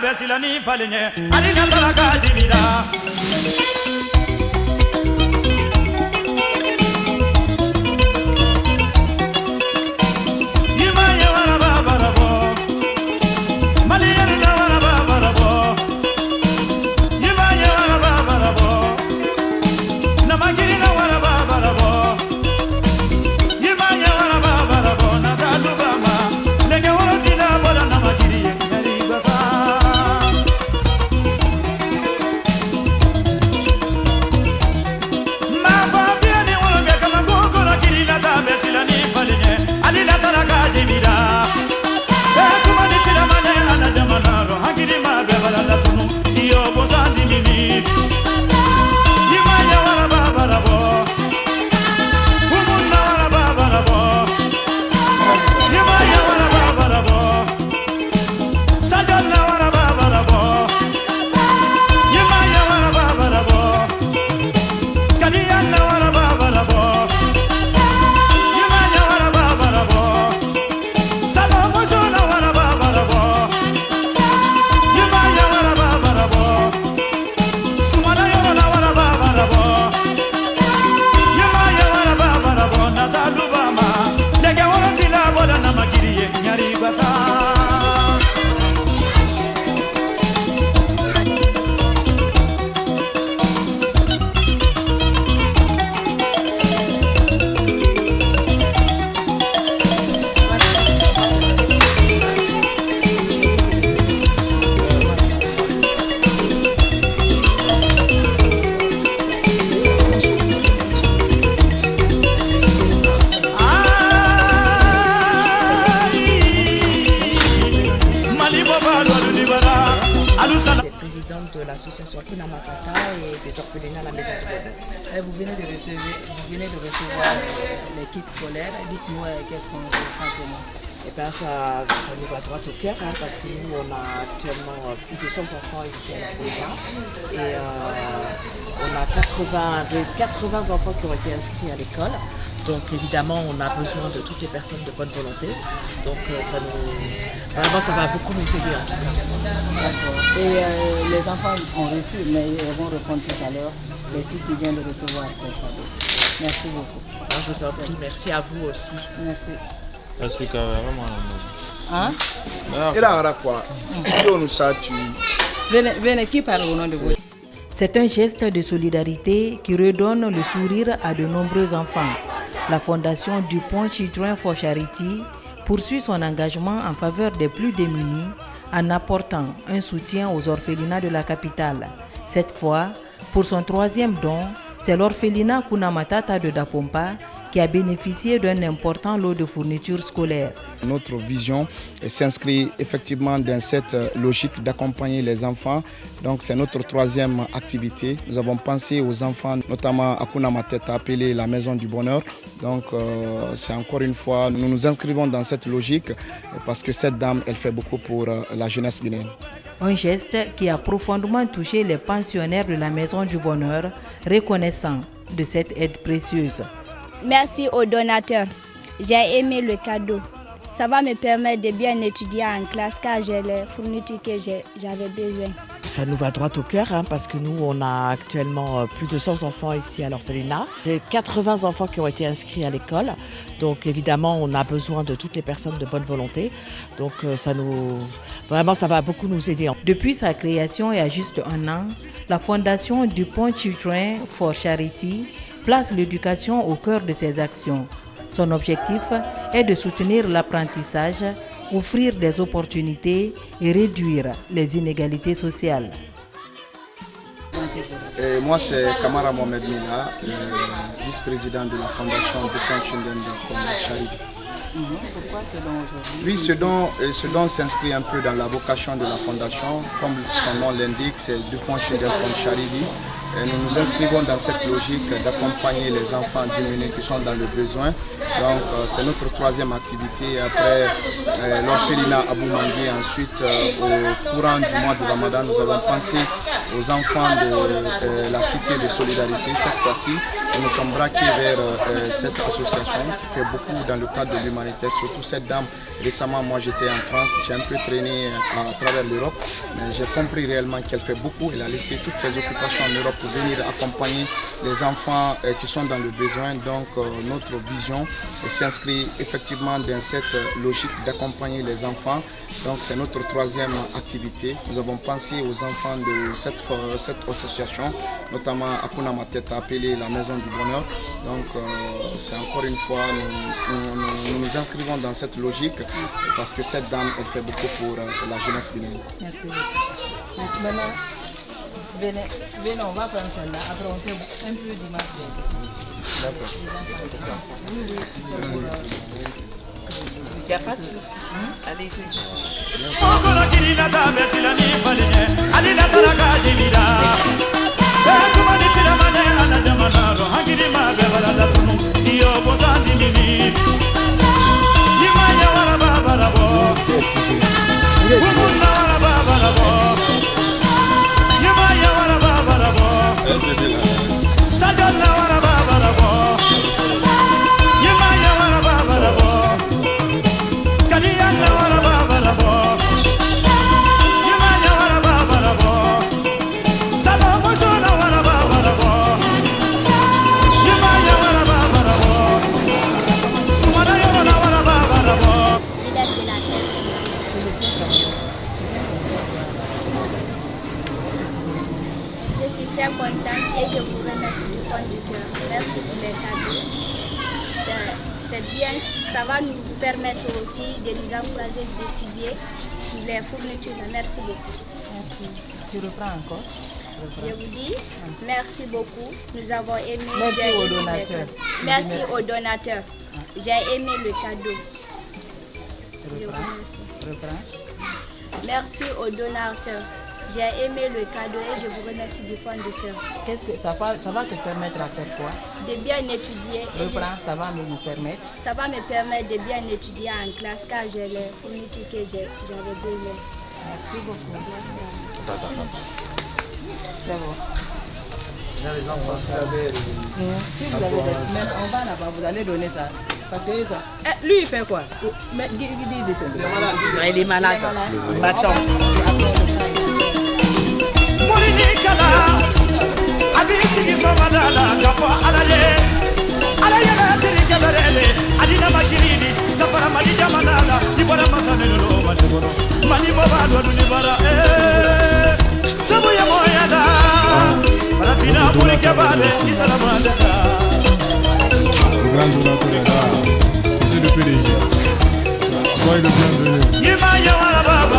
besilani palinye alina salaka dimida De l'association Hakuna Matata et des orphelinats à la maison du bonheur. Vous venez de recevoir les kits scolaires. Dites-nous quels sont vos sentiments. Et bien ça nous va droit au cœur parce que nous on a actuellement plus de 100 enfants ici à l'orphelinat et on a 80 enfants qui ont été inscrits à l'école. Donc évidemment on a besoin de toutes les personnes de bonne volonté. Donc vraiment ça va beaucoup nous aider en tout cas. D'accord. Et les enfants ont reçu, mais ils vont répondre tout à l'heure, les filles qui viennent de recevoir ces cadeaux. Merci beaucoup. Alors, je vous en prie, merci à vous aussi. Merci. Hein? Et là, quoi? Venez, qui parle au nom de vous? C'est un geste de solidarité qui redonne le sourire à de nombreux enfants. La fondation DuPont Children for Charity poursuit son engagement en faveur des plus démunis en apportant un soutien aux orphelinats de la capitale. Cette fois, pour son 3e don, c'est l'orphelinat Hakuna Matata de Dapompa qui a bénéficié d'un important lot de fournitures scolaires. Notre vision s'inscrit effectivement dans cette logique d'accompagner les enfants. Donc c'est notre 3e activité. Nous avons pensé aux enfants, notamment Hakuna Matata, appelée la maison du bonheur. Donc c'est encore une fois, nous nous inscrivons dans cette logique parce que cette dame, elle fait beaucoup pour la jeunesse guinéenne. Un geste qui a profondément touché les pensionnaires de la Maison du Bonheur, reconnaissant de cette aide précieuse. Merci aux donateurs. J'ai aimé le cadeau. Ça va me permettre de bien étudier en classe car j'ai les fournitures que j'avais besoin. Ça nous va droit au cœur parce que nous on a actuellement plus de 100 enfants ici à l'orphelinat. J'ai 80 enfants qui ont été inscrits à l'école. Donc évidemment on a besoin de toutes les personnes de bonne volonté. Donc vraiment ça va beaucoup nous aider. Depuis sa création il y a juste 1 an, la fondation DuPont Children for Charity place l'éducation au cœur de ses actions. Son objectif est de soutenir l'apprentissage, offrir des opportunités et réduire les inégalités sociales. Et moi, c'est Kamara Mohamed Mila, vice-président de la fondation DuPont Children for Charity. Pourquoi ce don aujourd'hui? Oui, ce don s'inscrit un peu dans la vocation de la fondation. Comme son nom l'indique, c'est DuPont Children for Charity. Et nous nous inscrivons dans cette logique d'accompagner les enfants démunis qui sont dans le besoin. Donc c'est notre 3e activité. Après l'orphelinat Abou Mangui, ensuite au courant du mois de Ramadan, nous avons pensé aux enfants de la cité de solidarité cette fois-ci. nous nous sommes braqués vers cette association qui fait beaucoup dans le cadre de l'humanitaire, surtout cette dame. Récemment, moi j'étais en France, j'ai un peu traîné à travers l'Europe, mais j'ai compris réellement qu'elle fait beaucoup. Elle a laissé toutes ses occupations en Europe pour venir accompagner les enfants qui sont dans le besoin. Donc notre vision s'inscrit effectivement dans cette logique d'accompagner les enfants. Donc c'est notre troisième activité. Nous avons pensé aux enfants de cette association, notamment Akuna Mateta, appelée la Maison du Bonheur. Donc c'est encore une fois, nous nous inscrivons dans cette logique parce que cette dame, elle fait beaucoup pour la jeunesse guinéenne. Merci beaucoup. Maintenant, venez, on va prendre celle-là. Après, on fait un peu d'image. D'accord. Il n'y a pas de souci. Allez-y. Je suis très contente et je vous remercie du fond du cœur. Merci pour les cadeaux. C'est bien, ça va nous permettre aussi de nous encourager d'étudier les fournitures. Merci beaucoup. Merci. Tu reprends encore? Je vous dis merci beaucoup. Nous avons aimé. Merci aux donateurs. Merci aux donateurs. J'ai aimé le cadeau. Reprends. Merci aux donateurs. J'ai aimé le cadeau et je vous remercie du fond du cœur. Qu'est-ce que ça va te permettre à faire quoi? De bien étudier. Reprends, ça va nous permettre. Ça va me permettre de bien étudier en classe car j'ai les fournitures que j'avais besoin. Merci beaucoup. Merci. C'est bon. Les enfants, Si vous avez des... on va là-bas, vous allez donner ça. Parce que ça... lui, il fait quoi? Mais dis il est malade. Bâton. Moulinikala, Abiki Somadala, Gapa Alaye, Alaye, Tiricabarele, Adina Makiri, Napara Madija Manala, Ibara Masanelo, Matoro, Manibaba, Dunibara, Sabuya Moyada, Rapina Moulikabale, Isalamanda. Le grand donateur est là, monsieur le PDG. Soyez le bienvenu. Yemaya Baba.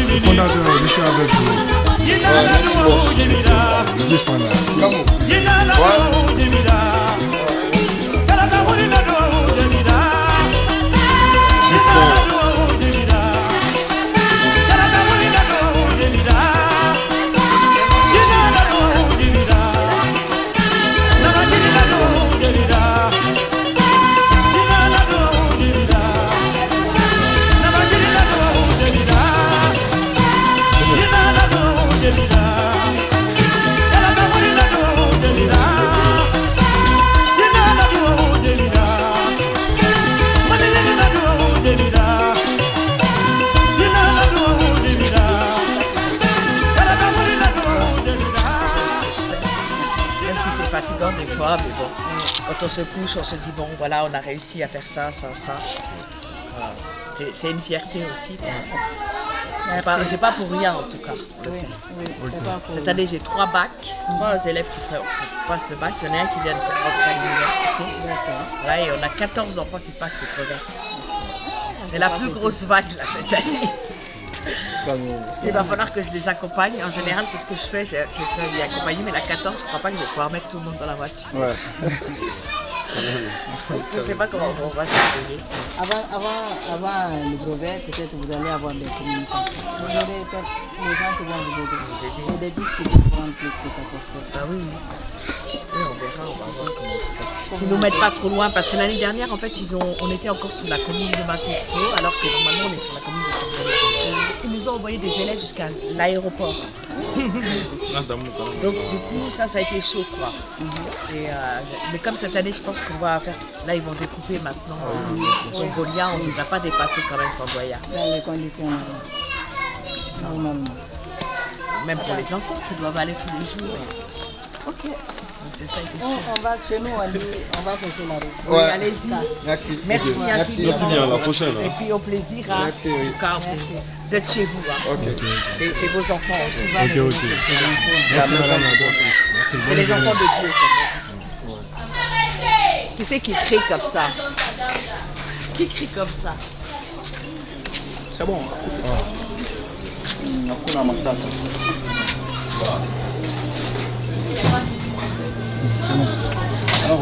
Le fondateur, je suis avec vous. Le vice-fondateur. fois, mais bon, quand on se couche, on se dit bon, voilà, on a réussi à faire ça. C'est une fierté aussi. C'est pas pour rien en tout cas. Cette année, j'ai 3 bacs, 3 élèves qui passent le bac. J'en ai un qui vient de faire rentrer à l'université. Voilà, et on a 14 enfants qui passent le brevet. C'est la plus grosse vague là cette année. Parce qu'il va falloir que je les accompagne. En général, c'est ce que je fais. J'essaie d'y accompagner, mais la 14, je ne crois pas que je vais pouvoir mettre tout le monde dans la voiture. Ouais. Je ne sais pas comment on va s'habiller. Avant le brevet, peut-être vous allez avoir des communications. Vous aurez les gens qui vont vous aider. Et des bus qui vont prendre plus que 14 heures. Ah oui. Et on verra, on va voir comment ça se passe. Ils ne nous mettent pas trop loin parce que l'année dernière, en fait, on était encore sur la commune de Matouto, alors que normalement on est sur la commune de Tongolé. Ils nous ont envoyé des élèves jusqu'à l'aéroport. Donc du coup, ça a été chaud, quoi. Mais comme cette année, je pense qu'on va faire... Là, ils vont découper maintenant. Mongolia, on ne va pas dépasser quand même Sandoya. Dans les conditions normalement. Même pour les enfants qui doivent aller tous les jours. Ok. Donc c'est ça, il fait chaud. On va chez nous, on va chercher la route. Oui, allez-y. Merci. Merci infiniment. Merci bien, à la prochaine. Et puis au plaisir. Hein. Merci, oui. En tout cas, vous êtes chez vous. Hein. Ok. C'est vos enfants aussi. Ok. Merci madame. C'est les enfants de Dieu. Qui c'est qui crie comme ça? Qui crie comme ça? C'est bon. Hakuna matata. C'est bon. Alors,